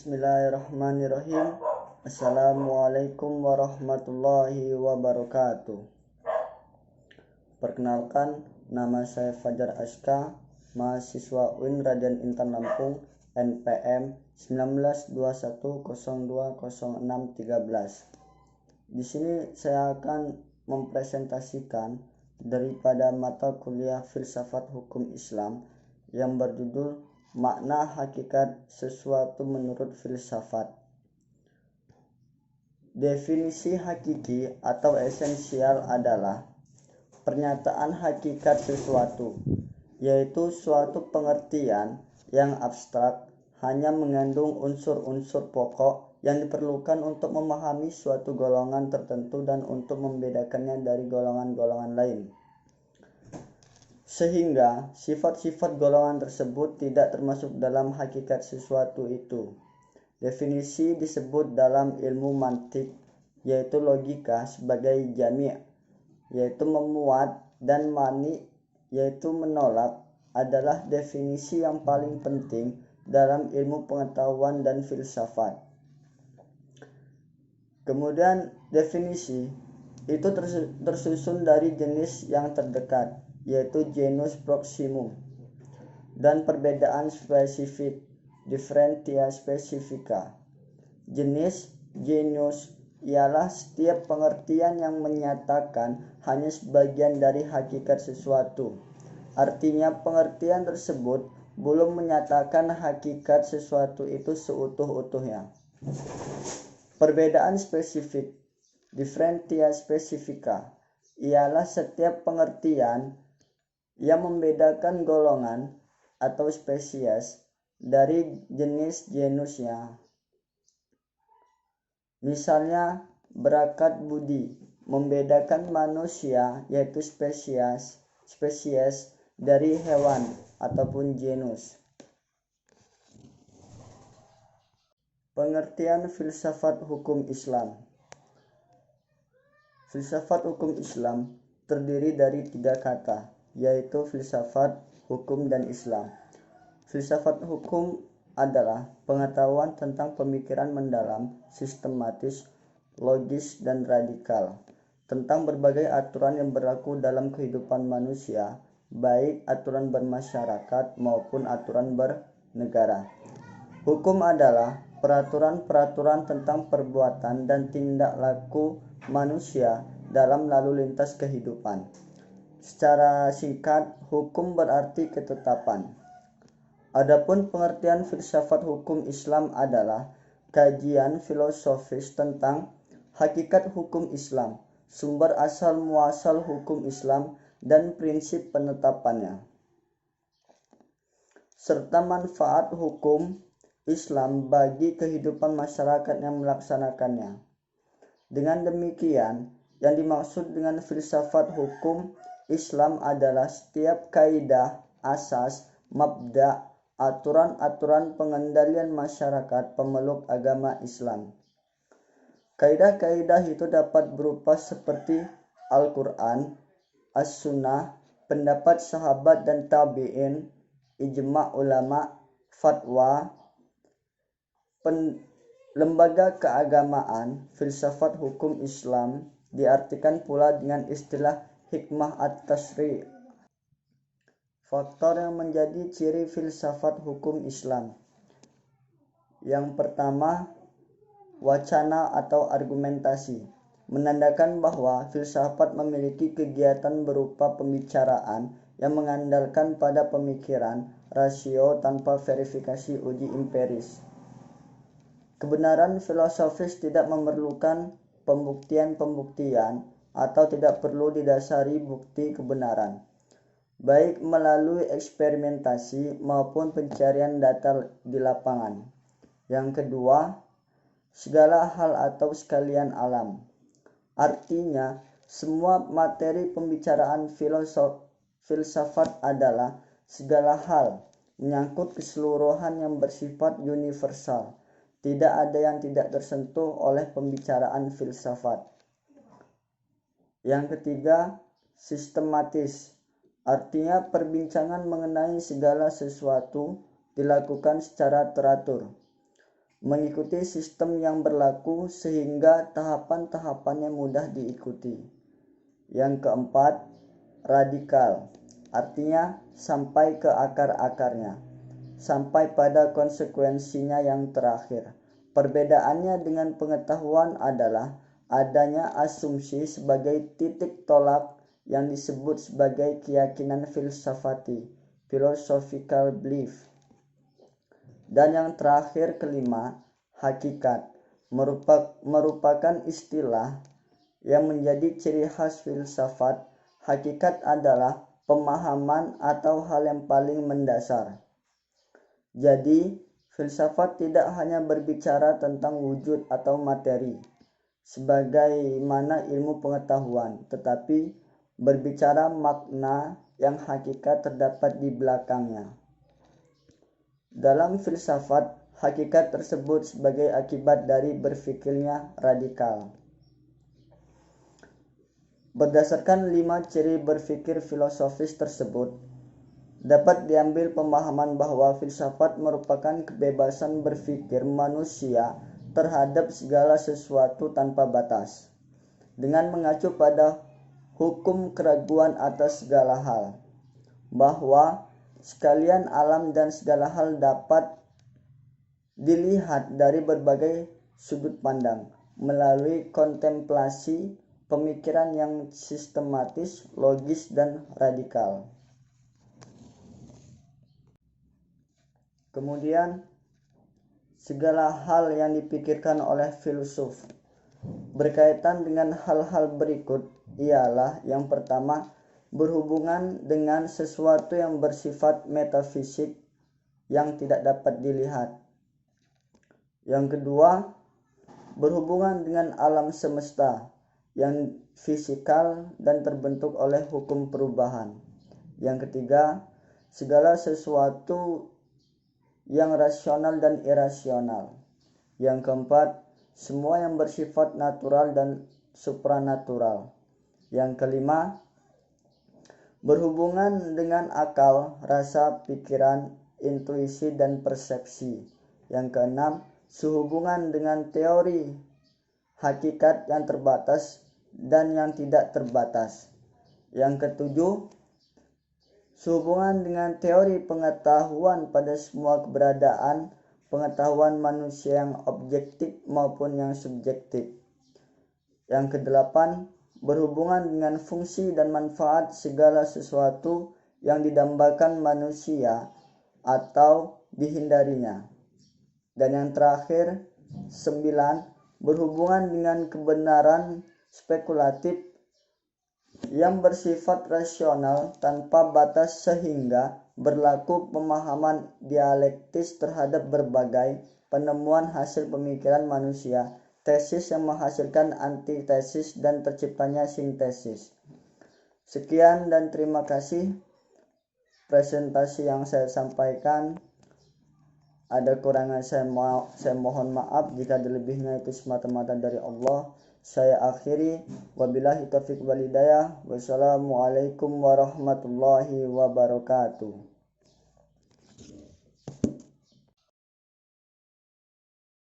Bismillahirrahmanirrahim. Assalamualaikum warahmatullahi wabarakatuh. Perkenalkan, nama saya Fajar Aska, mahasiswa UIN Radian Intan Lampung, NPM 1921020613. Di sini saya akan mempresentasikan daripada mata kuliah Filsafat Hukum Islam yang berjudul Makna Hakikat Sesuatu Menurut Filsafat. Definisi hakiki atau esensial adalah pernyataan hakikat sesuatu, yaitu suatu pengertian yang abstrak hanya mengandung unsur-unsur pokok yang diperlukan untuk memahami suatu golongan tertentu dan untuk membedakannya dari golongan-golongan lain. Sehingga sifat-sifat golongan tersebut tidak termasuk dalam hakikat sesuatu itu. Definisi disebut dalam ilmu mantik, yaitu logika, sebagai jami', yaitu memuat, dan mani', yaitu menolak, adalah definisi yang paling penting dalam ilmu pengetahuan dan filsafat. Kemudian definisi itu tersusun dari jenis yang terdekat, yaitu genus proximum, dan perbedaan spesifik, differentia specifica. Jenis, genus, ialah setiap pengertian yang menyatakan hanya sebagian dari hakikat sesuatu. Artinya pengertian tersebut belum menyatakan hakikat sesuatu itu seutuh-utuhnya. Perbedaan spesifik, differentia specifica, ialah setiap pengertian yang membedakan golongan atau spesies dari jenis-genusnya. Misalnya, berakat budi membedakan manusia, yaitu spesies dari hewan ataupun genus. Pengertian filsafat hukum Islam. Filsafat hukum Islam terdiri dari 3 kata, yaitu filsafat, hukum, dan Islam. Filsafat hukum adalah pengetahuan tentang pemikiran mendalam, sistematis, logis, dan radikal tentang berbagai aturan yang berlaku dalam kehidupan manusia, baik aturan bermasyarakat maupun aturan bernegara. Hukum adalah peraturan-peraturan tentang perbuatan dan tindak laku manusia dalam lalu lintas kehidupan. Secara singkat, hukum berarti ketetapan. Adapun pengertian filsafat hukum Islam adalah kajian filosofis tentang hakikat hukum Islam, sumber asal muasal hukum Islam, dan prinsip penetapannya, serta manfaat hukum Islam bagi kehidupan masyarakat yang melaksanakannya. Dengan demikian, yang dimaksud dengan filsafat hukum Islam adalah setiap kaidah, asas, mabda', aturan-aturan pengendalian masyarakat pemeluk agama Islam. Kaidah-kaidah itu dapat berupa seperti Al-Quran, As-Sunnah, pendapat sahabat dan tabi'in, ijma' ulama, fatwa, lembaga keagamaan. Filsafat hukum Islam diartikan pula dengan istilah hikmah at-tashri'. Faktor yang menjadi ciri filsafat hukum Islam. Yang pertama, wacana atau argumentasi, menandakan bahwa filsafat memiliki kegiatan berupa pembicaraan yang mengandalkan pada pemikiran, rasio tanpa verifikasi uji empiris. Kebenaran filosofis tidak memerlukan pembuktian atau tidak perlu didasari bukti kebenaran, baik melalui eksperimentasi maupun pencarian data di lapangan. Yang kedua, segala hal atau sekalian alam. Artinya, semua materi pembicaraan filsafat adalah segala hal, menyangkut keseluruhan yang bersifat universal. Tidak ada yang tidak tersentuh oleh pembicaraan filsafat. Yang ketiga, sistematis. Artinya perbincangan mengenai segala sesuatu dilakukan secara teratur. mengikuti sistem yang berlaku sehingga tahapan-tahapannya mudah diikuti. Yang keempat, radikal, artinya sampai ke akar-akarnya, sampai pada konsekuensinya yang terakhir. Perbedaannya dengan pengetahuan adalah adanya asumsi sebagai titik tolak yang disebut sebagai keyakinan filsafati, philosophical belief. Dan yang terakhir, kelima, hakikat, merupakan istilah yang menjadi ciri khas filsafat. Hakikat adalah pemahaman atau hal yang paling mendasar. Jadi, filsafat tidak hanya berbicara tentang wujud atau materi, sebagaimana ilmu pengetahuan, tetapi berbicara makna yang hakikat terdapat di belakangnya. Dalam filsafat, hakikat tersebut sebagai akibat dari berpikirnya radikal. Berdasarkan 5 ciri berpikir filosofis tersebut, dapat diambil pemahaman bahwa filsafat merupakan kebebasan berpikir manusia terhadap segala sesuatu tanpa batas, dengan mengacu pada hukum keraguan atas segala hal, bahwa sekalian alam dan segala hal dapat dilihat dari berbagai sudut pandang melalui kontemplasi pemikiran yang sistematis, logis, dan radikal. Kemudian, segala hal yang dipikirkan oleh filsuf berkaitan dengan hal-hal berikut ialah yang pertama, berhubungan dengan sesuatu yang bersifat metafisik yang tidak dapat dilihat. Yang kedua, berhubungan dengan alam semesta yang fisikal dan terbentuk oleh hukum perubahan. Yang ketiga, segala sesuatu yang rasional dan irasional. Yang keempat, semua yang bersifat natural dan supranatural. Yang kelima, berhubungan dengan akal, rasa, pikiran, intuisi, dan persepsi. Yang keenam, sehubungan dengan teori hakikat yang terbatas dan yang tidak terbatas. Yang ketujuh, sehubungan dengan teori pengetahuan pada semua keberadaan pengetahuan manusia yang objektif maupun yang subjektif. Yang kedelapan, berhubungan dengan fungsi dan manfaat segala sesuatu yang didambakan manusia atau dihindarinya. Dan yang terakhir, 9, berhubungan dengan kebenaran spekulatif yang bersifat rasional tanpa batas sehingga berlaku pemahaman dialektis terhadap berbagai penemuan hasil pemikiran manusia, tesis yang menghasilkan antitesis dan terciptanya sintesis. Sekian dan terima kasih presentasi yang saya sampaikan. Ada kurangnya saya mohon maaf, jika lebihnya itu semata-mata dari Allah. Saya akhiri, wabillahi taufiq wal hidayah. Wassalamualaikum warahmatullahi wabarakatuh.